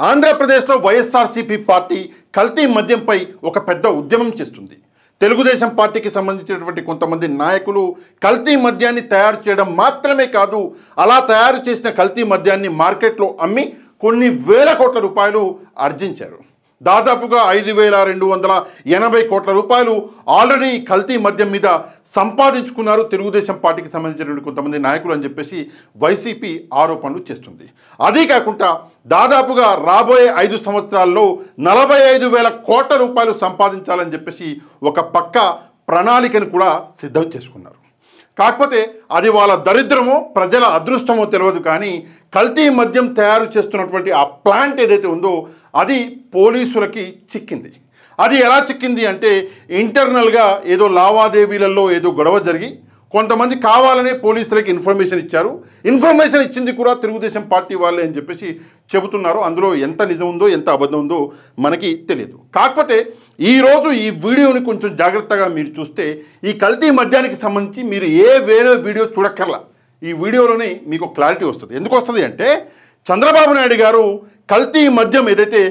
ఆంధ్రప్రదేశ్లో వైఎస్ఆర్సీపీ పార్టీ కల్తీ మద్యంపై ఒక పెద్ద ఉద్యమం చేస్తుంది. తెలుగుదేశం పార్టీకి సంబంధించినటువంటి కొంతమంది నాయకులు కల్తీ మద్యాన్ని తయారు చేయడం మాత్రమే కాదు, అలా తయారు చేసిన కల్తీ మద్యాన్ని మార్కెట్లో అమ్మి కొన్ని వేల కోట్ల రూపాయలు ఆర్జించారు. దాదాపుగా 5,280 కోట్ల రూపాయలు ఆల్రెడీ కల్తీ మద్యం మీద సంపాదించుకున్నారు తెలుగుదేశం పార్టీకి సంబంధించినటువంటి కొంతమంది నాయకులు అని చెప్పేసి వైసీపీ ఆరోపణలు చేస్తుంది. అదీ కాకుండా దాదాపుగా రాబోయే 5 సంవత్సరాల్లో 45,000 కోట్ల రూపాయలు సంపాదించాలని చెప్పేసి ఒక పక్క ప్రణాళికను కూడా సిద్ధం చేసుకున్నారు. కాకపోతే అది వాళ్ళ దరిద్రమో ప్రజల అదృష్టమో తెలియదు, కానీ కల్తీ మద్యం తయారు చేస్తున్నటువంటి ఆ ప్లాంట్ ఏదైతే ఉందో అది పోలీసులకి చిక్కింది. అది ఎలా చిక్కింది అంటే ఇంటర్నల్గా ఏదో లావాదేవీలలో ఏదో గొడవ జరిగి కొంతమంది కావాలనే పోలీసులకి ఇన్ఫర్మేషన్ ఇచ్చారు. ఇన్ఫర్మేషన్ ఇచ్చింది కూడా తెలుగుదేశం పార్టీ వాళ్ళే అని చెప్పేసి చెబుతున్నారు. అందులో ఎంత నిజం ఉందో ఎంత అబద్ధం ఉందో మనకి తెలియదు. కాకపోతే ఈరోజు ఈ వీడియోని కొంచెం జాగ్రత్తగా మీరు చూస్తే ఈ కల్తీ మద్యానికి సంబంధించి మీరు వేరే వీడియో చూడక్కర్లా, ఈ వీడియోలోనే మీకు క్లారిటీ వస్తుంది. ఎందుకు వస్తుంది అంటే చంద్రబాబు నాయుడు గారు కల్తీ మద్యం ఏదైతే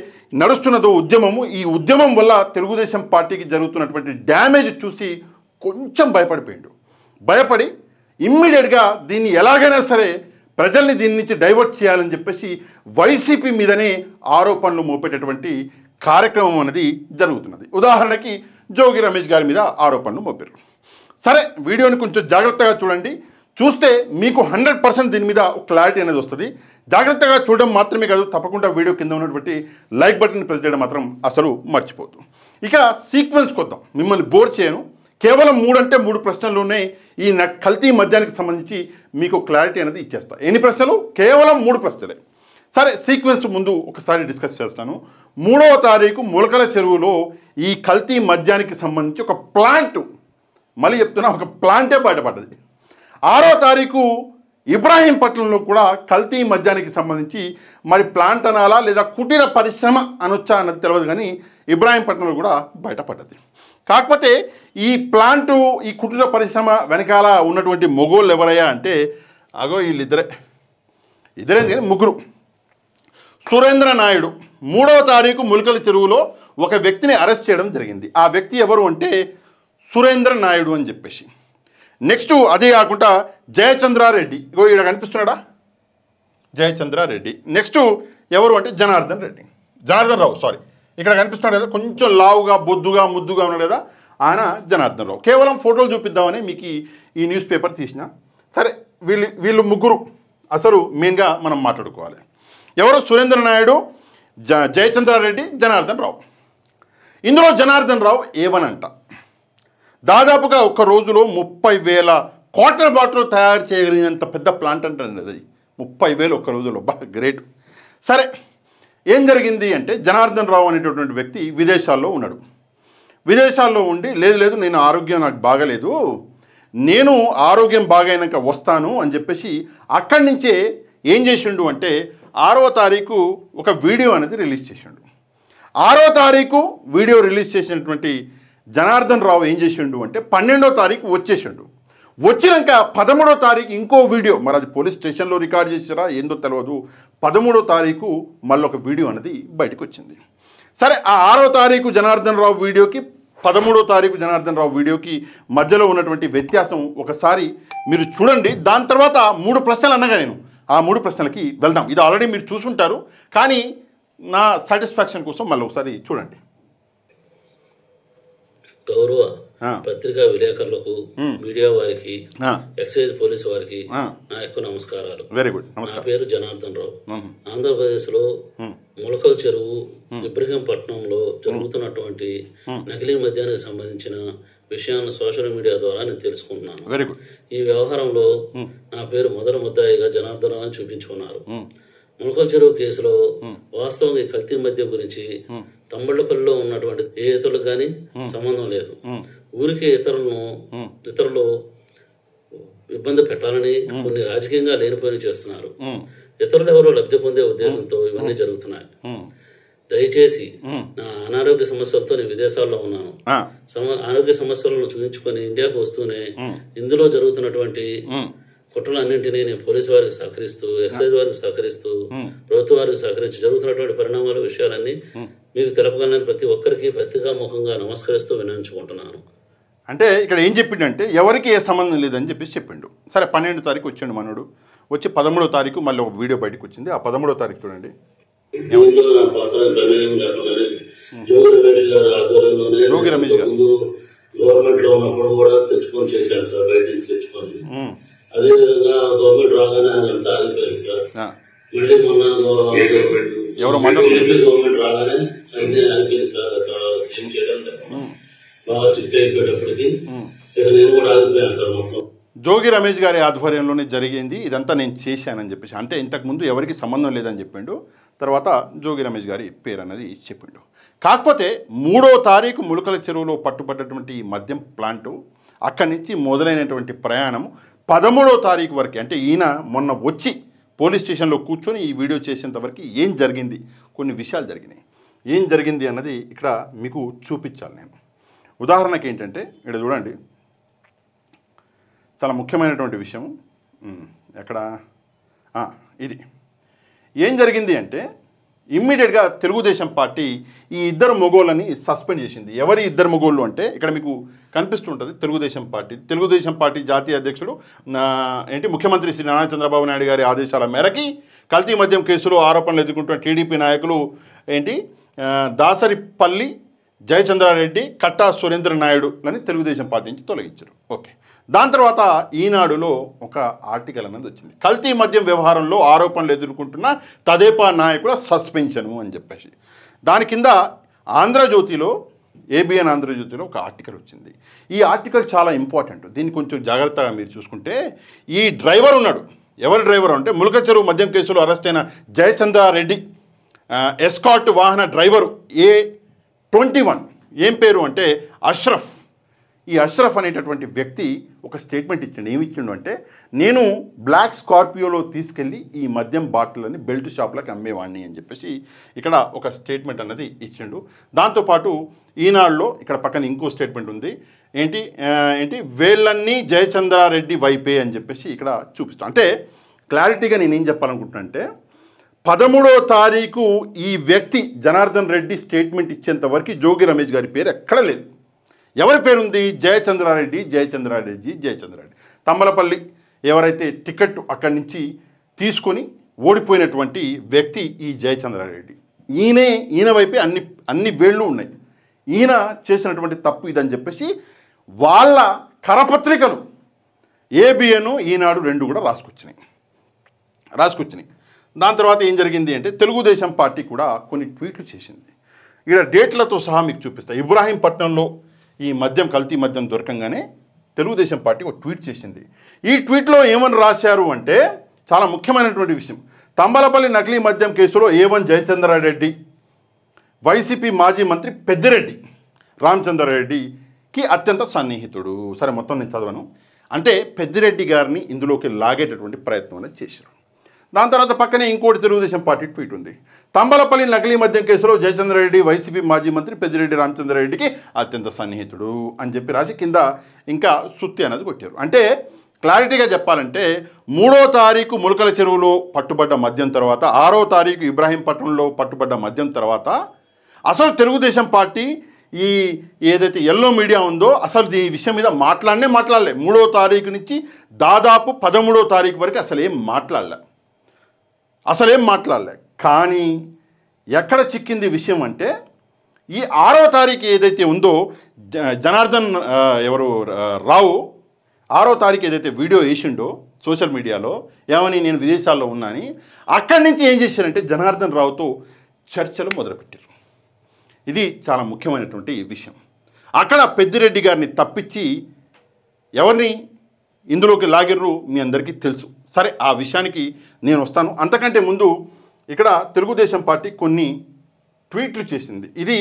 నడుస్తున్నదో ఉద్యమము, ఈ ఉద్యమం వల్ల తెలుగుదేశం పార్టీకి జరుగుతున్నటువంటి డ్యామేజ్ చూసి కొంచెం భయపడి ఇమ్మీడియట్గా దీన్ని ఎలాగైనా సరే ప్రజల్ని దీని నుంచి డైవర్ట్ చేయాలని చెప్పేసి వైసీపీ మీదనే ఆరోపణలు మోపేటటువంటి కార్యక్రమం అనేది జరుగుతున్నది. ఉదాహరణకి జోగి రమేష్ గారి మీద ఆరోపణలు మోపారు. సరే, వీడియోని కొంచెం జాగ్రత్తగా చూడండి. చూస్తే మీకు 100% దీని మీద క్లారిటీ అనేది వస్తుంది. జాగ్రత్తగా చూడడం మాత్రమే కాదు, తప్పకుండా వీడియో కింద ఉన్నటువంటి లైక్ బటన్ ప్రెస్ చేయడం మాత్రం అసలు మర్చిపోద్దు. ఇక సీక్వెన్స్ కొద్దాం, మిమ్మల్ని బోర్ చేయను. కేవలం 3 ప్రశ్నలు ఉన్నాయి. ఈ కల్తీ మద్యానికి సంబంధించి మీకు క్లారిటీ అనేది ఇచ్చేస్తా. ఎన్ని ప్రశ్నలు? కేవలం 3 ప్రశ్నలే. సరే, సీక్వెన్స్ ముందు ఒకసారి డిస్కస్ చేస్తాను. 3వ తారీఖు ములకల చెరువులో ఈ కల్తీ మద్యానికి సంబంధించి ఒక ప్లాంట్, మళ్ళీ చెప్తున్నా, ఒక ప్లాంటే బయటపడ్డది. 6వ తారీఖు ఇబ్రాహీంపట్నంలో కూడా కల్తీ మద్యానికి సంబంధించి మరి ప్లాంట్ అనాలా లేదా కుటీర పరిశ్రమ అనొచ్చా అన్నది తెలియదు, కానీ ఇబ్రాహీంపట్నంలో కూడా బయటపడ్డది. కాకపోతే ఈ ప్లాంటు, ఈ కుటీర పరిశ్రమ వెనకాల ఉన్నటువంటి మొగోళ్ళు ఎవరయ్యా అంటే అగో వీళ్ళిద్దరే, కానీ ముగ్గురు. సురేంద్ర నాయుడు 3వ తారీఖు ములకల చెరువులో ఒక వ్యక్తిని అరెస్ట్ చేయడం జరిగింది. ఆ వ్యక్తి ఎవరు అంటే సురేంద్ర నాయుడు అని చెప్పేసి. నెక్స్ట్ అదే కాకుండా జయచంద్రారెడ్డి, ఇగో ఇక్కడ కనిపిస్తున్నాడా, జయచంద్రారెడ్డి. నెక్స్ట్ ఎవరు అంటే జనార్దన్ రావు, ఇక్కడ కనిపిస్తున్నాడు కదా, కొంచెం లావుగా బొద్దుగా ముద్దుగా ఉన్నాడు కదా, ఆయన జనార్దన్ రావు. కేవలం ఫోటోలు చూపిద్దామని మీకు ఈ న్యూస్ పేపర్ తీసిన. సరే, వీళ్ళు ముగ్గురు అసలు మెయిన్గా మనం మాట్లాడుకోవాలి. ఎవరు? సురేంద్ర నాయుడు, జయచంద్రారెడ్డి, జనార్దన్ రావు. ఇందులో జనార్దన్ రావు ఏవనంట దాదాపుగా ఒక రోజులో 30,000 కోట్ల బాటిల్ తయారు చేయగలిగినంత పెద్ద ప్లాంట్ అంటారండి అది. 30,000 ఒక్క రోజులో, బాగా గ్రేట్. సరే, ఏం జరిగింది అంటే జనార్దన్ రావు అనేటటువంటి వ్యక్తి విదేశాల్లో ఉన్నాడు. విదేశాల్లో ఉండి లేదు నేను ఆరోగ్యం నాకు బాగలేదు, నేను ఆరోగ్యం బాగైనాక వస్తాను అని చెప్పేసి అక్కడి నుంచే ఏం చేసిండు అంటే 6వ తారీఖు ఒక వీడియో అనేది రిలీజ్ చేసిండు. 6వ తారీఖు వీడియో రిలీజ్ చేసినటువంటి జనార్దన్ రావు ఏం చేసిండు అంటే 12వ తారీఖు వచ్చేసిండు. వచ్చినాక 13వ తారీఖు ఇంకో వీడియో, మరి అది పోలీస్ స్టేషన్లో రికార్డ్ చేసారా ఏందో తెలియదు, 13వ తారీఖు మళ్ళీ ఒక వీడియో అనేది బయటకు వచ్చింది. సరే, ఆ 6వ తారీఖు జనార్దన్ రావు వీడియోకి 13వ తారీఖు జనార్దన్ రావు వీడియోకి మధ్యలో ఉన్నటువంటి వ్యత్యాసం ఒకసారి మీరు చూడండి. దాని తర్వాత 3 ప్రశ్నలు అన్నగా నేను ఆ 3 ప్రశ్నలకి వెళ్దాం. ఇది ఆల్రెడీ మీరు చూసుంటారు, కానీ నా సాటిస్ఫాక్షన్ కోసం మళ్ళీ ఒకసారి చూడండి. గౌరవ పత్రికా విలేకరులకు, మీడియా వారికి, ఎక్సైజ్ పోలీసు వారికి నా యొక్క నమస్కారాలు. Very good. నా పేరు జనార్దన్ రావు. ఆంధ్రప్రదేశ్ లో ములకల చెరువు ఇబ్రహీంపట్నంలో జరుగుతున్నటువంటి నకిలీ మద్యానికి సంబంధించిన విషయాన్ని సోషల్ మీడియా ద్వారా నేను తెలుసుకుంటున్నాను. Very good. ఈ వ్యవహారంలో నా పేరు మొదటి ముద్దాయిగా జనార్దన్ రావు అని చూపించుకున్నారు. ములకల చెరువు కేసులో వాస్తవంగా ఈ కల్తీ మద్యం గురించి తమ్మళ్ళపల్లిలో ఉన్నటువంటి ఏ ఇతరులకు కానీ సంబంధం లేదు. ఊరికే ఇతరులు ఇబ్బంది పెట్టాలని కొన్ని రాజకీయంగా లేనిపోయిన చేస్తున్నారు. ఇతరులు ఎవరో లబ్ధి పొందే ఉద్దేశంతో ఇవన్నీ జరుగుతున్నాయి. దయచేసి నా అనారోగ్య సమస్యలతో నేను విదేశాల్లో ఉన్నాను. ఆరోగ్య సమస్యలను చూపించుకొని ఇండియాకు వస్తూనే ఇందులో జరుగుతున్నటువంటి కుట్రలన్నింటినీ నేను పోలీసు వారికి సహకరిస్తూ, ఎక్సైజ్ వారికి సహకరిస్తూ, ప్రభుత్వ వారికి సహకరించి జరుగుతున్నటువంటి పరిణామాల విషయాలన్నీ మీకు తెలపగలని ప్రతి ఒక్కరికి పత్రికాముఖంగా నమస్కరిస్తూ వినియోగించుకుంటున్నాను. అంటే ఇక్కడ ఏం చెప్పిండంటే ఎవరికి ఏ సంబంధం లేదని చెప్పేసి చెప్పిండు. సరే 12వ తారీఖు వచ్చాడు మనోడు, వచ్చి 13వ తారీఖు మళ్ళీ ఒక వీడియో బయటకు వచ్చింది. ఆ 13వ తారీఖు చూడండి. జోగి రమేష్ గారు గవర్నమెంట్ లో ఉన్నప్పుడు కూడా తెచ్చుకొని చేశాను సార్, బయట నుంచి తెచ్చుకొని. అదే విధంగా గవర్నమెంట్ రాగానే ఆగిపోయింది సార్. మళ్ళీ మొన్న గవర్నమెంట్ రాగానే అన్ని ఆగిపోయింది సార్. అసలు ఏం చేయడం బాగా స్ట్రిక్ట్ అయిపోయేటప్పటికి ఇక నేను కూడా ఆగిపోయాను సార్ మొత్తం. జోగి రమేష్ గారి ఆధ్వర్యంలోనే జరిగింది ఇదంతా, నేను చేశానని చెప్పేసి. అంటే ఇంతకుముందు ఎవరికి సంబంధం లేదని చెప్పిండు, తర్వాత జోగి రమేష్ గారి పేరు అన్నది చెప్పిండు. కాకపోతే 3వ తారీఖు ములకల చెరువులో పట్టుబడ్డటువంటి ఈ మద్యం ప్లాంటు అక్కడి నుంచి మొదలైనటువంటి ప్రయాణం 13వ తారీఖు వరకు, అంటే ఈయన మొన్న వచ్చి పోలీస్ స్టేషన్లో కూర్చొని ఈ వీడియో చేసేంత వరకు ఏం జరిగింది, కొన్ని విషయాలు జరిగినాయి. ఏం జరిగింది అన్నది ఇక్కడ మీకు చూపించాలి నేను. ఉదాహరణకి ఏంటంటే ఇక్కడ చూడండి, చాలా ముఖ్యమైనటువంటి విషయం. ఎక్కడ ఇది ఏం జరిగింది అంటే ఇమ్మీడియట్గా తెలుగుదేశం పార్టీ ఈ ఇద్దరు మొగోళ్ళని సస్పెండ్ చేసింది. ఎవరి ఇద్దరు మొగోళ్ళు అంటే ఇక్కడ మీకు కనిపిస్తుంటుంది. తెలుగుదేశం పార్టీ జాతీయ అధ్యక్షుడు ముఖ్యమంత్రి శ్రీ నారా చంద్రబాబు నాయుడు గారి ఆదేశాల మేరకి కల్తీ మద్యం కేసులో ఆరోపణలు ఎదుర్కొంటున్న టీడీపీ నాయకులు దాసరిపల్లి జయచంద్రారెడ్డి, కట్టా సురేంద్ర నాయుడులని తెలుగుదేశం పార్టీ నుంచి తొలగించారు. ఓకే, దాని తర్వాత ఈనాడులో ఒక ఆర్టికల్ అనేది వచ్చింది. కల్తీ మద్యం వ్యవహారంలో ఆరోపణలు ఎదుర్కొంటున్న తదేపా నాయకుల సస్పెన్షను అని చెప్పేసి. దాని కింద ఆంధ్రజ్యోతిలో, ఏబిఎన్ ఆంధ్రజ్యోతిలో ఒక ఆర్టికల్ వచ్చింది. ఈ ఆర్టికల్ చాలా ఇంపార్టెంట్, దీన్ని కొంచెం జాగ్రత్తగా మీరు చూసుకుంటే. ఈ డ్రైవర్ ఉన్నాడు, ఎవరి డ్రైవర్ అంటే ములక చెరువు మద్యం కేసులో అరెస్ట్ అయిన జయచంద్రారెడ్డి ఎస్కాట్ వాహన డ్రైవరు A21, ఏం పేరు అంటే అష్రఫ్. ఈ అష్రఫ్ అనేటటువంటి వ్యక్తి ఒక స్టేట్మెంట్ ఇచ్చిండు. ఏమి ఇచ్చిండు అంటే, నేను బ్లాక్ స్కార్పియోలో తీసుకెళ్ళి ఈ మద్యం బాటిల్ని బెల్ట్ షాప్లకు అమ్మేవాడిని అని చెప్పేసి ఇక్కడ ఒక స్టేట్మెంట్ అన్నది ఇచ్చిండు. దాంతోపాటు ఈనాడులో ఇక్కడ పక్కన ఇంకో స్టేట్మెంట్ ఉంది. ఏంటి వేళ్ళన్నీ జయచంద్రారెడ్డి వైపే అని చెప్పేసి ఇక్కడ చూపిస్తాం. అంటే క్లారిటీగా నేనేం చెప్పాలనుకుంటున్నా అంటే 13వ తారీఖు ఈ వ్యక్తి జనార్దన్ రెడ్డి స్టేట్మెంట్ ఇచ్చేంత వరకు జోగి రమేష్ గారి పేరు ఎక్కడ లేదు. ఎవరి పేరుంది? జయచంద్రారెడ్డి. తమ్మలపల్లి ఎవరైతే టికెట్ అక్కడి నుంచి తీసుకొని ఓడిపోయినటువంటి వ్యక్తి ఈ జయచంద్రారెడ్డి. ఈయన వైపే అన్ని వేళ్ళు ఉన్నాయి. ఈయన చేసినటువంటి తప్పు ఇదని చెప్పేసి వాళ్ళ కరపత్రికలు ఏబిఎన్, ఈనాడు రెండు కూడా రాసుకొచ్చినాయి. దాని తర్వాత ఏం జరిగింది అంటే తెలుగుదేశం పార్టీ కూడా కొన్ని ట్వీట్లు చేసింది. ఇక్కడ డేట్లతో సహా మీకు చూపిస్తా. ఇబ్రాహీంపట్నంలో ఈ కల్తీ మద్యం దొరకంగానే తెలుగుదేశం పార్టీ ఒక ట్వీట్ చేసింది. ఈ ట్వీట్లో ఏమని రాశారు అంటే చాలా ముఖ్యమైనటువంటి విషయం. తంబలపల్లి నకిలీ మద్యం కేసులో A1 జయచంద్రారెడ్డి, వైసీపీ మాజీ మంత్రి పెద్దిరెడ్డి రామచంద్రారెడ్డికి అత్యంత సన్నిహితుడు. సరే, మొత్తం నేను చదవను. అంటే పెద్దిరెడ్డి గారిని ఇందులోకి లాగేటటువంటి ప్రయత్నం అనేది చేశారు. దాని తర్వాత పక్కనే ఇంకోటి తెలుగుదేశం పార్టీ ట్వీట్ ఉంది. తంబలపల్లి నకిలీ మద్యం కేసులో జయచంద్రారెడ్డి వైసీపీ మాజీ మంత్రి పెద్దిరెడ్డి రామచంద్రారెడ్డికి అత్యంత సన్నిహితుడు అని చెప్పి రాసి కింద ఇంకా సుత్తి అనేది కొట్టారు. అంటే క్లారిటీగా చెప్పాలంటే 3వ తారీఖు ములకల చెరువులో పట్టుబడ్డ మద్యం తర్వాత, 6వ తారీఖు ఇబ్రాహీంపట్నంలో పట్టుబడ్డ మద్యం తర్వాత అసలు తెలుగుదేశం పార్టీ ఈ ఏదైతే ఎల్లో మీడియా ఉందో అసలు ఈ విషయం మీద మాట్లాడలే. 3వ తారీఖు నుంచి దాదాపు 13వ తారీఖు వరకు అసలేం మాట్లాడలే. కానీ ఎక్కడ చిక్కింది విషయం అంటే ఈ 6వ తారీఖు ఏదైతే ఉందో జనార్దన్ రావు 6వ తారీఖు ఏదైతే వీడియో వేసిండో సోషల్ మీడియాలో ఏమని నేను విదేశాల్లో ఉన్నాని, అక్కడి నుంచి ఏం చేశారంటే జనార్దన్ రావుతో చర్చలు మొదలుపెట్టారు. ఇది చాలా ముఖ్యమైనటువంటి విషయం. అక్కడ పెద్దిరెడ్డి గారిని తప్పించి ఎవరిని ఇందులోకి లాగిర్రు మీ అందరికీ తెలుసు. సరే, ఆ విషయానికి నేను వస్తాను. అంతకంటే ముందు ఇక్కడ తెలుగుదేశం పార్టీ కొన్ని ట్వీట్లు చేసింది. ఇది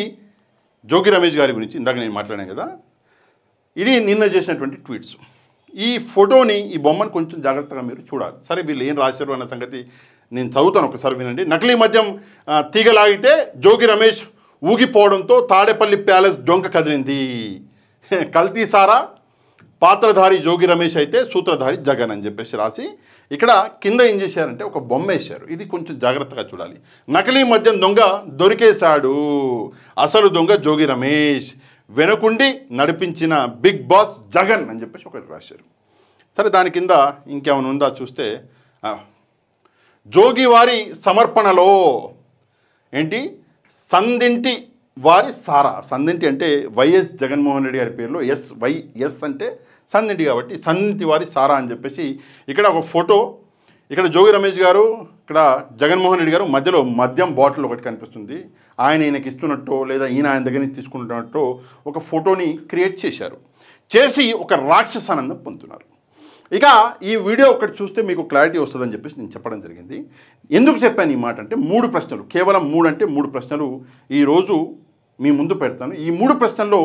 జోగి రమేష్ గారి గురించి ఇందాక నేను మాట్లాడాను కదా, ఇది నిన్న చేసినటువంటి ట్వీట్స్. ఈ ఫోటోని, ఈ బొమ్మను కొంచెం జాగ్రత్తగా మీరు చూడాలి. సరే, వీళ్ళు ఏం రాశారు అన్న సంగతి నేను చదువుతాను, ఒకసారి వినండి. నకిలీ మద్యం తీగలాగితే జోగి రమేష్ ఊగిపోవడంతో తాడేపల్లి ప్యాలెస్ డొంక కదిలింది. కల్తీ సారా పాత్రధారి జోగి రమేష్ అయితే సూత్రధారి జగన్ అని చెప్పేసి రాసి ఇక్కడ కింద ఏం చేశారంటే ఒక బొమ్మ వేశారు. ఇది కొంచెం జాగ్రత్తగా చూడాలి. నకిలీ మద్యం దొంగ దొరికేశాడు, అసలు దొంగ జోగి రమేష్, వెనుకుండి నడిపించిన బిగ్ బాస్ జగన్ అని చెప్పేసి ఒకటి రాశారు. సరే, దాని కింద ఇంకేమైనా ఉందా చూస్తే, జోగి వారి సమర్పణలో ఏంటి, సందింటి వారి సారా. సందింటి అంటే వైఎస్ జగన్మోహన్ రెడ్డి గారి పేరులో ఎస్ అంటే సందింటి, కాబట్టి సందింటి వారి సారా అని చెప్పేసి ఇక్కడ ఒక ఫోటో. ఇక్కడ జోగి రమేష్ గారు, ఇక్కడ జగన్మోహన్ రెడ్డి గారు, మధ్యలో మద్యం బాటిల్ ఒకటి కనిపిస్తుంది. ఈయనకి ఇస్తున్నట్టు లేదా ఈయన ఆయన దగ్గర నుంచి తీసుకుంటున్నట్టు ఒక ఫోటోని క్రియేట్ చేశారు. చేసి ఒక రాక్షసానందం పొందుతున్నారు. ఇక ఈ వీడియో ఒకటి చూస్తే మీకు క్లారిటీ వస్తుందని చెప్పేసి నేను చెప్పడం జరిగింది. ఎందుకు చెప్పాను ఈ మాట అంటే, 3 ప్రశ్నలు, కేవలం 3 ప్రశ్నలు ఈరోజు మీ ముందు పెడతాను. ఈ 3 ప్రశ్నల్లో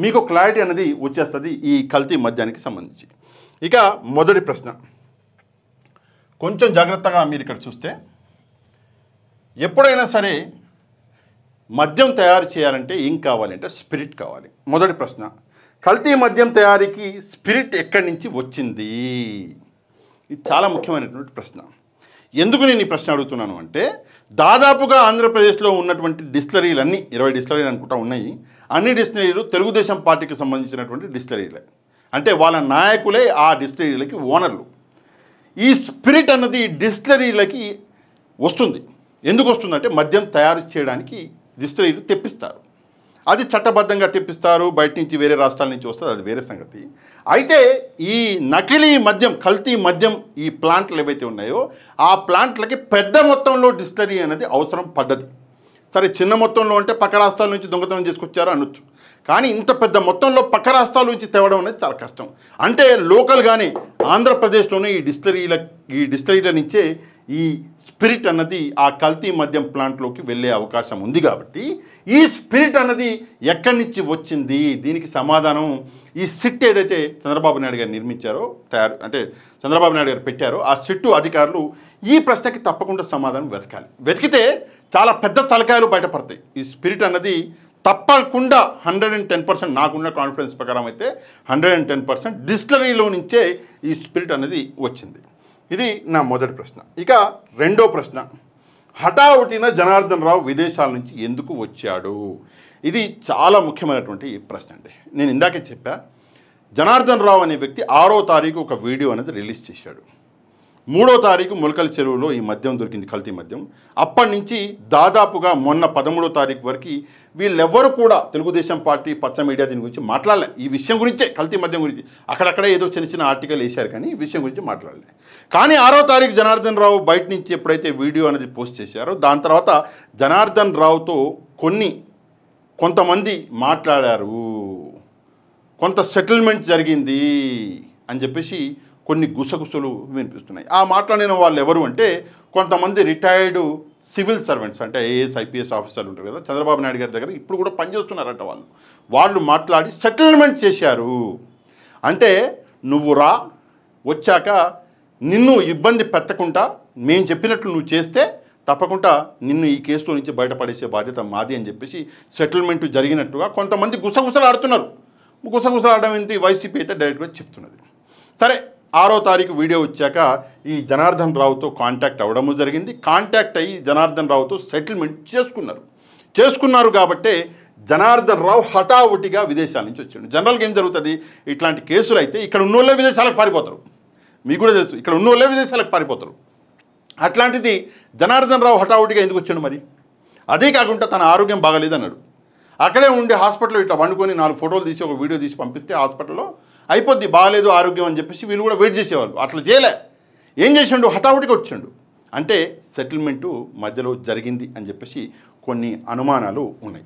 మీకు క్లారిటీ అనేది వచ్చేస్తుంది ఈ కల్తీ మద్యానికి సంబంధించి. ఇక మొదటి ప్రశ్న కొంచెం జాగ్రత్తగా మీరు ఇక్కడ చూస్తే, ఎప్పుడైనా సరే మద్యం తయారు చేయాలంటే ఏం కావాలి అంటే స్పిరిట్ కావాలి. మొదటి ప్రశ్న, కల్తీ మద్యం తయారీకి స్పిరిట్ ఎక్కడి నుంచి వచ్చింది? ఇది చాలా ముఖ్యమైనటువంటి ప్రశ్న. ఎందుకు నేను ఈ ప్రశ్న అడుగుతున్నాను అంటే, దాదాపుగా ఆంధ్రప్రదేశ్లో ఉన్నటువంటి డిస్టిలరీలన్నీ 20 డిస్టిలరీలు అనుకుంటా ఉన్నాయి. అన్ని డిస్టిలరీలు తెలుగుదేశం పార్టీకి సంబంధించినటువంటి డిస్టిలరీలే. అంటే వాళ్ళ నాయకులే ఆ డిస్టిలరీలకి ఓనర్లు. ఈ స్పిరిట్ అన్నది డిస్టిలరీలకి వస్తుంది. ఎందుకు వస్తుందంటే, మద్యం తయారు చేయడానికి డిస్టిలరీలు తెప్పిస్తారు. అది చట్టబద్ధంగా తెప్పిస్తారు, బయట నుంచి వేరే రాష్ట్రాల నుంచి వస్తుంది, అది వేరే సంగతి. అయితే ఈ నకిలీ మద్యం, కల్తీ మద్యం ఈ ప్లాంట్లు ఏవైతే ఉన్నాయో ఆ ప్లాంట్లకి పెద్ద మొత్తంలో డిస్టిలరీ అనేది అవసరం పడ్డది. సరే, చిన్న మొత్తంలో అంటే పక్క రాష్ట్రాల నుంచి దొంగతనం చేసుకొచ్చారు అనొచ్చు, కానీ ఇంత పెద్ద మొత్తంలో పక్క రాష్ట్రాల నుంచి తేవడం అనేది చాలా కష్టం. అంటే లోకల్గానే ఆంధ్రప్రదేశ్లోనే ఈ డిస్టిలరీల నుంచే ఈ స్పిరిట్ అన్నది ఆ కల్తీ మద్యం ప్లాంట్లోకి వెళ్ళే అవకాశం ఉంది. కాబట్టి ఈ స్పిరిట్ అన్నది ఎక్కడి నుంచి వచ్చింది, దీనికి సమాధానం ఈ సిట్ ఏదైతే చంద్రబాబు నాయుడు గారు నిర్మించారో, చంద్రబాబు నాయుడు గారు పెట్టారో ఆ సిట్టు అధికారులు ఈ ప్రశ్నకి తప్పకుండా సమాధానం వెతకాలి. వెతికితే చాలా పెద్ద తలకాయలు బయటపడతాయి. ఈ స్పిరిట్ అన్నది తప్పకుండా 110%, నాకున్న కాన్ఫిడెన్స్ ప్రకారం అయితే 110% డిస్టిలరీలో నుంచే ఈ స్పిరిట్ అనేది వచ్చింది. ఇది నా మొదటి ప్రశ్న. ఇక రెండో ప్రశ్న, హఠావుటిన జనార్దన్ రావు విదేశాల నుంచి ఎందుకు వచ్చాడు? ఇది చాలా ముఖ్యమైనటువంటి ప్రశ్న అండి. నేను ఇందాకే చెప్పా, జనార్దన్ రావు అనే వ్యక్తి 6వ తారీఖు ఒక వీడియో అనేది రిలీజ్ చేశాడు. 3వ తారీఖు ములకల చెరువులో ఈ మద్యం దొరికింది, కల్తీ మద్యం. అప్పటి నుంచి దాదాపుగా మొన్న 13వ తారీఖు వరకు వీళ్ళెవ్వరూ కూడా తెలుగుదేశం పార్టీ పచ్చ మీడియా దీని గురించి మాట్లాడలే. ఈ విషయం గురించే, కల్తీ మద్యం గురించి అక్కడక్కడే ఏదో చిన్న ఆర్టికల్ వేశారు, కానీ ఈ విషయం గురించి మాట్లాడలే. కానీ 6వ తారీఖు జనార్దన్ రావు బయట నుంచి ఎప్పుడైతే వీడియో అనేది పోస్ట్ చేశారో దాని తర్వాత జనార్దన్ రావుతో కొంతమంది మాట్లాడారు, కొంత సెటిల్మెంట్ జరిగింది అని చెప్పేసి కొన్ని గుసగుసలు వినిపిస్తున్నాయి. ఆ మాట్లాడిన వాళ్ళు ఎవరు అంటే, కొంతమంది రిటైర్డ్ సివిల్ సర్వెంట్స్, అంటే ఐఏఎస్ ఐపీఎస్ ఆఫీసర్లు ఉంటారు కదా, చంద్రబాబు నాయుడు గారి దగ్గర ఇప్పుడు కూడా పనిచేస్తున్నారంట. వాళ్ళు మాట్లాడి సెటిల్మెంట్ చేశారు. అంటే నువ్వు వచ్చాక నిన్ను ఇబ్బంది పెట్టకుండా మేము చెప్పినట్లు నువ్వు చేస్తే తప్పకుండా నిన్ను ఈ కేసులో నుంచి బయటపడేసే బాధ్యత మాది అని చెప్పేసి సెటిల్మెంట్ జరిగినట్టుగా కొంతమంది గుసగుసలాడుతున్నారు. గుసగుసలాడడం ఏంటి, వైసీపీ అయితే డైరెక్ట్గా చెప్తున్నది. సరే, 6వ తారీఖు వీడియో వచ్చాక ఈ జనార్దన్ రావుతో కాంటాక్ట్ అవ్వడము జరిగింది. కాంటాక్ట్ అయ్యి జనార్దన్ రావుతో సెటిల్మెంట్ చేసుకున్నారు కాబట్టే జనార్దన్ రావు హఠావుటిగా విదేశాల నుంచి వచ్చాడు. జనరల్గా ఏం జరుగుతుంది, ఇట్లాంటి కేసులు అయితే ఇక్కడ ఉన్నోళ్ళే విదేశాలకు పారిపోతారు. మీకు కూడా తెలుసు, ఇక్కడ ఉన్నోళ్ళే విదేశాలకు పారిపోతారు. అట్లాంటిది జనార్దన్ రావు హఠావుటిగా ఎందుకు వచ్చాడు మరి? అదే కాకుండా తన ఆరోగ్యం బాగాలేదన్నాడు. అక్కడే ఉండి హాస్పిటల్లో ఇట్లా వండుకొని 4 ఫోటోలు తీసి ఒక వీడియో తీసి పంపిస్తే హాస్పిటల్లో అయిపోద్ది, బాగాలేదు ఆరోగ్యం అని చెప్పేసి వీళ్ళు కూడా వెయిట్ చేసేవాళ్ళు. అట్లా చేయలే. ఏం చేసిండు, హఠావుటిగా వచ్చిండు. అంటే సెటిల్మెంటు మధ్యలో జరిగింది అని చెప్పేసి కొన్ని అనుమానాలు ఉన్నాయి.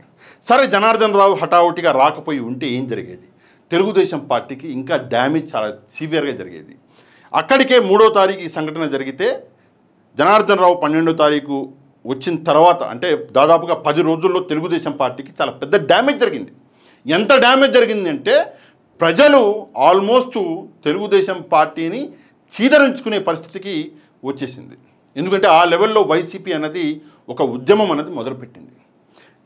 సరే, జనార్దన్ రావు హఠావుటిగా రాకపోయి ఉంటే ఏం జరిగేది? తెలుగుదేశం పార్టీకి ఇంకా డ్యామేజ్ చాలా సివియర్గా జరిగేది. అక్కడికే 3వ తారీఖు ఈ సంఘటన జరిగితే జనార్దన్ రావు 12వ తారీఖు వచ్చిన తర్వాత, అంటే దాదాపుగా 10 రోజుల్లో తెలుగుదేశం పార్టీకి చాలా పెద్ద డ్యామేజ్ జరిగింది. ఎంత డ్యామేజ్ జరిగింది అంటే, ప్రజలు ఆల్మోస్ట్ తెలుగుదేశం పార్టీని చీదరించుకునే పరిస్థితికి వచ్చేసింది. ఎందుకంటే ఆ లెవెల్లో వైసీపీ అన్నది ఒక ఉద్యమం అనేది మొదలుపెట్టింది.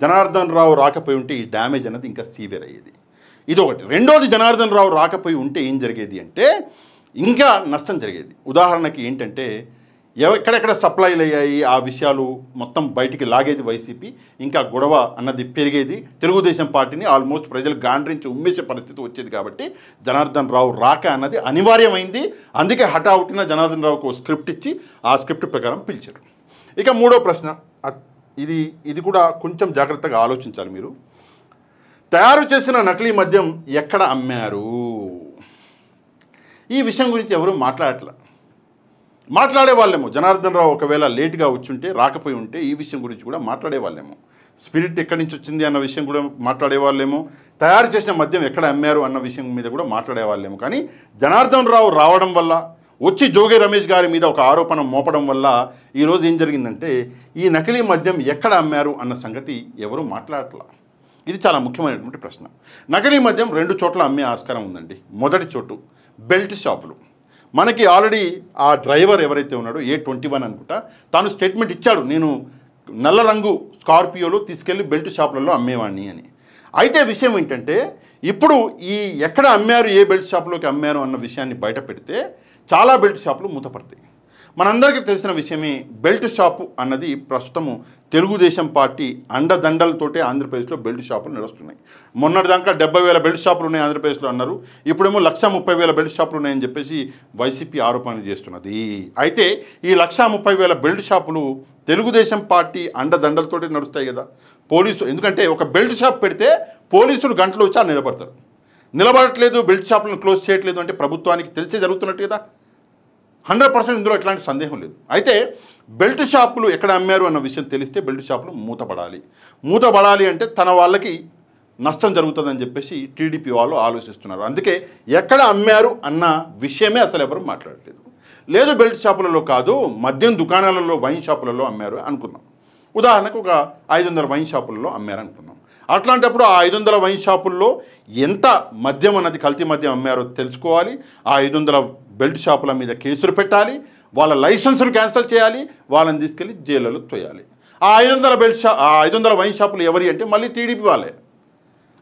జనార్దన్ రావు రాకపోయి ఉంటే ఈ డ్యామేజ్ అనేది ఇంకా సివియర్ అయ్యేది. ఇదొకటి. రెండోది, జనార్దన్ రావు రాకపోయి ఉంటే ఏం జరిగేది అంటే ఇంకా నష్టం జరిగేది. ఉదాహరణకి ఏంటంటే ఎక్కడెక్కడ సప్లైలు అయ్యాయి ఆ విషయాలు మొత్తం బయటికి లాగేది వైసీపీ, ఇంకా గొడవ అన్నది పెరిగేది, తెలుగుదేశం పార్టీని ఆల్మోస్ట్ ప్రజలు గాండ్రించి ఉమ్మేసే పరిస్థితి వచ్చేది. కాబట్టి జనార్దన్ రావు రాక అన్నది అనివార్యమైంది. అందుకే హఠావుటిన జనార్దన్ రావుకు ఒక స్క్రిప్ట్ ఇచ్చి ఆ స్క్రిప్ట్ ప్రకారం పిలిచారు. ఇక మూడో ప్రశ్న, ఇది కూడా కొంచెం జాగ్రత్తగా ఆలోచించాలి మీరు. తయారు చేసిన నకిలీ మద్యం ఎక్కడ అమ్మారు? ఈ విషయం గురించి ఎవరు మాట్లాడే వాళ్ళేమో. జనార్దన్ రావు ఒకవేళ లేట్గా వచ్చుంటే, రాకపోయి ఉంటే ఈ విషయం గురించి కూడా మాట్లాడే వాళ్ళేమో. స్పిరిట్ ఎక్కడి నుంచి వచ్చింది అన్న విషయం కూడా మాట్లాడే వాళ్ళేమో. తయారు చేసిన మద్యం ఎక్కడ అమ్మారు అన్న విషయం మీద కూడా మాట్లాడే వాళ్ళేమో. కానీ జనార్దన్ రావు రావడం వల్ల, వచ్చి జోగి రమేష్ గారి మీద ఒక ఆరోపణ మోపడం వల్ల ఈరోజు ఏం జరిగిందంటే ఈ నకిలీ మద్యం ఎక్కడ అమ్మారు అన్న సంగతి ఎవరు మాట్లాడట్లా. ఇది చాలా ముఖ్యమైనటువంటి ప్రశ్న. నకిలీ మద్యం 2 చోట్ల అమ్మే ఆస్కారం ఉందండి. మొదటి చోటు బెల్ట్ షాపులు. మనకి ఆల్రెడీ ఆ డ్రైవర్ ఎవరైతే ఉన్నాడో A21 అనుకుంటా, తాను స్టేట్మెంట్ ఇచ్చాడు, నేను నల్ల రంగు స్కార్పియోలో తీసుకెళ్లి బెల్ట్ షాపులలో అమ్మేవాడిని అని. అయితే విషయం ఏంటంటే ఇప్పుడు ఈ ఎక్కడ అమ్మారు, ఏ బెల్ట్ షాపులోకి అమ్మారు అన్న విషయాన్ని బయట పెడితే చాలా బెల్ట్ షాపులు మూతపడతాయి. మనందరికీ తెలిసిన విషయమే, బెల్ట్ షాపు అన్నది ప్రస్తుతము తెలుగుదేశం పార్టీ అండదండలతోటే ఆంధ్రప్రదేశ్లో బెల్ట్ షాపులు నడుస్తున్నాయి. మొన్నటిదాకా 70,000 బెల్ట్ షాపులు ఉన్నాయి ఆంధ్రప్రదేశ్లో అన్నారు. ఇప్పుడేమో 130,000 బెల్ట్ షాపులు ఉన్నాయని చెప్పేసి వైసీపీ ఆరోపణలు చేస్తున్నది. అయితే ఈ 130,000 బెల్ట్ షాపులు తెలుగుదేశం పార్టీ అండదండలతోటే నడుస్తాయి కదా. ఎందుకంటే ఒక బెల్ట్ షాప్ పెడితే పోలీసులు గంటలు వచ్చి నిలబడతారు. నిలబడట్లేదు, బెల్ట్ షాపులను క్లోజ్ చేయట్లేదు అంటే ప్రభుత్వానికి తెలిసే జరుగుతున్నట్టు కదా. 100% ఇందులో ఎట్లాంటి సందేహం లేదు. అయితే బెల్ట్ షాపులు ఎక్కడ అమ్మారు అన్న విషయం తెలిస్తే బెల్ట్ షాపులు మూతపడాలి అంటే తన వాళ్ళకి నష్టం జరుగుతుందని చెప్పేసి టీడీపీ వాళ్ళు ఆలోచిస్తున్నారు. అందుకే ఎక్కడ అమ్మారు అన్న విషయమే అసలు ఎవరు మాట్లాడలేదు. లేదు బెల్ట్ షాపులలో కాదు, మద్యం దుకాణాలలో, వైన్ షాపులలో అమ్మారు అనుకుందాం. ఉదాహరణకు ఒక 500 వైన్ షాపులలో అమ్మారు అనుకుందాం. అట్లాంటప్పుడు ఆ 500 వైన్ షాపుల్లో ఎంత మద్యం అన్నది కల్తీ మద్యం అమ్మారో తెలుసుకోవాలి. ఆ 500 బెల్ట్ షాపుల మీద కేసులు పెట్టాలి, వాళ్ళ లైసెన్సులు క్యాన్సిల్ చేయాలి, వాళ్ళని తీసుకెళ్ళి జైళ్ళలో తోయాలి. ఆ 500 వైన్ షాపులు ఎవరి అంటే మళ్ళీ టీడీపీ వాళ్ళే.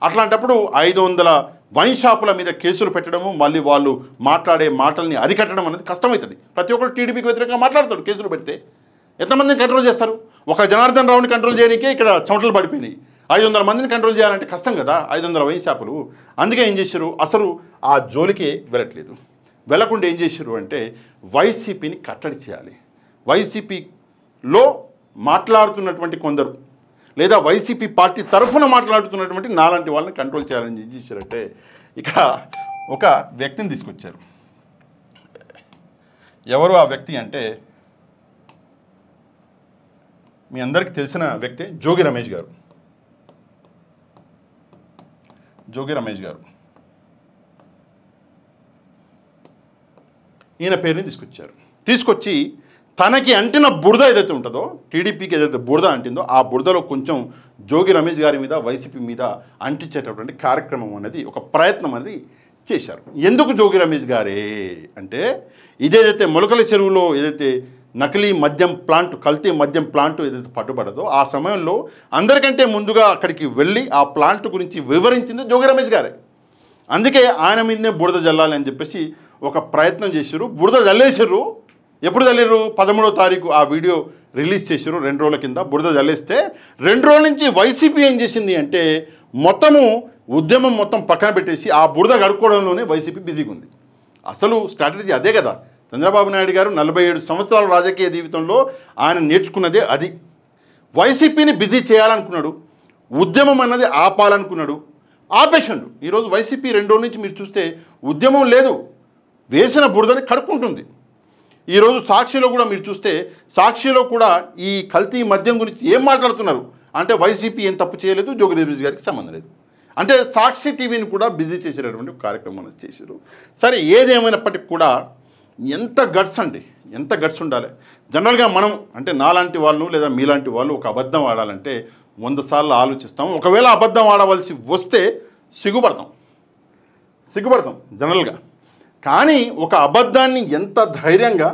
అట్లాంటప్పుడు 500 వైన్ షాపుల మీద కేసులు పెట్టడము, మళ్ళీ వాళ్ళు మాట్లాడే మాటల్ని అరికట్టడం అనేది కష్టమవుతుంది. ప్రతి ఒక్కరు టీడీపీకి వ్యతిరేకంగా మాట్లాడతాడు. కేసులు పెడితే ఎంతమందిని కంట్రోల్ చేస్తారు? ఒక జనార్దన్ రావుని కంట్రోల్ చేయడానికే ఇక్కడ చెమటలు పడిపోయినాయి. 500 మందిని కంట్రోల్ చేయాలంటే కష్టం కదా, 500 వైన్ షాపులు. అందుకే ఏం చేశారు, అసలు ఆ జోలికే వెళ్ళట్లేదు. వెళ్లకుండా ఏం చేశారు అంటే వైసీపీని కట్టడి చేయాలి. వైసీపీలో మాట్లాడుతున్నటువంటి కొందరు, లేదా వైసీపీ పార్టీ తరఫున మాట్లాడుతున్నటువంటి నాలాంటి వాళ్ళని కంట్రోల్ చేయాలని ఏం చేశారంటే ఇక్కడ ఒక వ్యక్తిని తీసుకొచ్చారు. ఎవరు ఆ వ్యక్తి అంటే మీ అందరికీ తెలిసిన వ్యక్తే జోగి రమేష్ గారు. ఈయన పేరుని తీసుకొచ్చి తనకి అంటిన బురద ఏదైతే ఉంటుందో, టీడీపీకి ఏదైతే బురద అంటిందో ఆ బురదలో కొంచెం జోగి రమేష్ గారి మీద, వైసీపీ మీద అంటించేటటువంటి కార్యక్రమం అనేది, ఒక ప్రయత్నం అనేది చేశారు. ఎందుకు జోగి రమేష్ గారే అంటే ఇదేదైతే మొలకల చెరువులో ఏదైతే నకిలీ మద్యం ప్లాంట్, కల్తీ మద్యం ప్లాంట్ ఏదైతే పట్టుబడదో ఆ సమయంలో అందరికంటే ముందుగా అక్కడికి వెళ్ళి ఆ ప్లాంట్ గురించి వివరించింది జోగి రమేష్ గారే. అందుకే ఆయన మీదనే బురద జల్లాలి అని చెప్పేసి ఒక ప్రయత్నం చేశారు. బురద జల్లేసారు. ఎప్పుడు జల్లేరు? 13వ తారీఖు ఆ వీడియో రిలీజ్ చేశారు. 2 రోజుల కింద బురద జల్లేస్తే 2 రోజుల నుంచి వైసీపీ ఏం చేసింది అంటే మొత్తము ఉద్యమం మొత్తం పక్కన పెట్టేసి ఆ బురద గడుపుకోవడంలోనే వైసీపీ బిజీగా ఉంది. అసలు స్ట్రాటజీ అదే కదా. చంద్రబాబు నాయుడు గారు 47 సంవత్సరాల రాజకీయ జీవితంలో ఆయన నేర్చుకున్నదే అది. వైసీపీని బిజీ చేయాలనుకున్నాడు, ఉద్యమం అన్నది ఆపాలనుకున్నాడు, ఆపేషండు. ఈరోజు వైసీపీ 2 రోజుల నుంచి మీరు చూస్తే ఉద్యమం లేదు, వేసిన బురదని కడుక్కుంటుంది. ఈరోజు సాక్షిలో కూడా మీరు చూస్తే, సాక్షిలో కూడా ఈ కల్తీ మద్యం గురించి ఏం మాట్లాడుతున్నారు అంటే వైసీపీ ఏం తప్పు చేయలేదు, జోగి రమేష్ గారికి సంబంధం లేదు అంటే సాక్షి టీవీని కూడా బిజీ చేసేటటువంటి కార్యక్రమం చేశారు. సరే, ఏదేమైనప్పటికీ కూడా ఎంత గట్స్ అండి, ఎంత గట్స్ ఉండాలి. జనరల్గా మనం అంటే నాలాంటి వాళ్ళు లేదా మీలాంటి వాళ్ళు ఒక అబద్ధం ఆడాలంటే 100 సార్లు ఆలోచిస్తాం. ఒకవేళ అబద్ధం ఆడవలసి వస్తే సిగ్గుపడతాం జనరల్గా. కానీ ఒక అబద్ధాన్ని ఎంత ధైర్యంగా,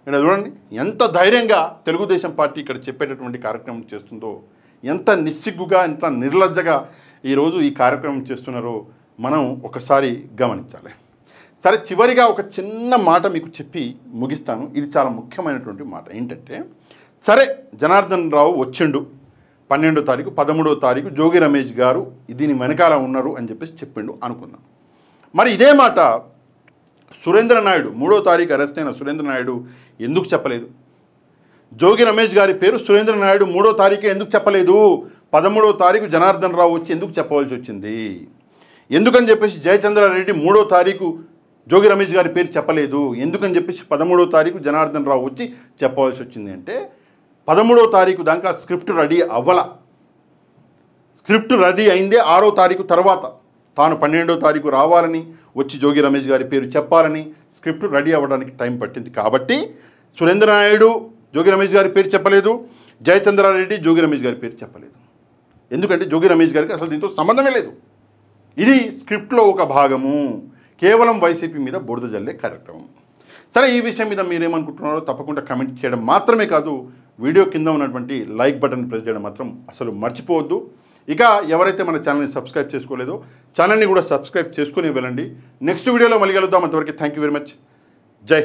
ఇక్కడ చూడండి ఎంత ధైర్యంగా తెలుగుదేశం పార్టీ ఇక్కడ చెప్పేటటువంటి కార్యక్రమం చేస్తుందో, ఎంత నిస్సిగ్గుగా, ఎంత నిర్లజ్జగా. ఈరోజు ఈ కార్యక్రమం చేస్తున్నారో మనం ఒకసారి గమనించాలి. సరే, చివరిగా ఒక చిన్న మాట మీకు చెప్పి ముగిస్తాను. ఇది చాలా ముఖ్యమైనటువంటి మాట. ఏంటంటే, సరే జనార్దన్ రావు వచ్చిండు 12వ తారీఖు, 13వ తారీఖు జోగి రమేష్ గారు దీని వెనకాల ఉన్నారు అని చెప్పేసి చెప్పిండు అనుకున్నాం. మరి ఇదే మాట సురేంద్ర నాయుడు 3వ తారీఖు అరెస్ట్ అయిన సురేంద్ర నాయుడు ఎందుకు చెప్పలేదు? జోగి రమేష్ గారి పేరు సురేంద్ర నాయుడు 3వ తారీఖు ఎందుకు చెప్పలేదు? 13వ తారీఖు జనార్దన్ రావు వచ్చి ఎందుకు చెప్పవలసి వచ్చింది? ఎందుకని చెప్పేసి జయచంద్రారెడ్డి 3వ తారీఖు జోగి రమేష్ గారి పేరు చెప్పలేదు? ఎందుకని చెప్పేసి 13వ తారీఖు జనార్దన్ రావు వచ్చి చెప్పవలసి వచ్చింది అంటే, 13వ తారీఖు దాకా స్క్రిప్ట్ రెడీ అవ్వాల. స్క్రిప్ట్ రెడీ అయిందే 6వ తారీఖు తర్వాత. తాను 12వ తారీఖు రావాలని, వచ్చి జోగి రమేష్ గారి పేరు చెప్పాలని స్క్రిప్ట్ రెడీ అవ్వడానికి టైం పట్టింది. కాబట్టి సురేంద్ర నాయుడు జోగి రమేష్ గారి పేరు చెప్పలేదు, జయచంద్రారెడ్డి జోగి రమేష్ గారి పేరు చెప్పలేదు. ఎందుకంటే జోగి రమేష్ గారికి అసలు దీంతో సంబంధమే లేదు. ఇది స్క్రిప్ట్లో ఒక భాగము, కేవలం వైసీపీ మీద బురద జల్లే కార్యక్రమం. సరే, ఈ విషయం మీద మీరేమనుకుంటున్నారో తప్పకుండా కమెంట్ చేయడం మాత్రమే కాదు, వీడియో కింద ఉన్నటువంటి లైక్ బటన్ ప్రెస్ చేయడం మాత్రం అసలు మర్చిపోవద్దు. ఇక ఎవరైతే మన ఛానల్ని సబ్స్క్రైబ్ చేసుకోలేదో ఛానల్ని కూడా సబ్స్క్రైబ్ చేసుకుని వెళ్ళండి. నెక్స్ట్ వీడియోలో మళ్ళీ కలుద్దాం. అంతవరకు థ్యాంక్ యూ వెరీ మచ్. జై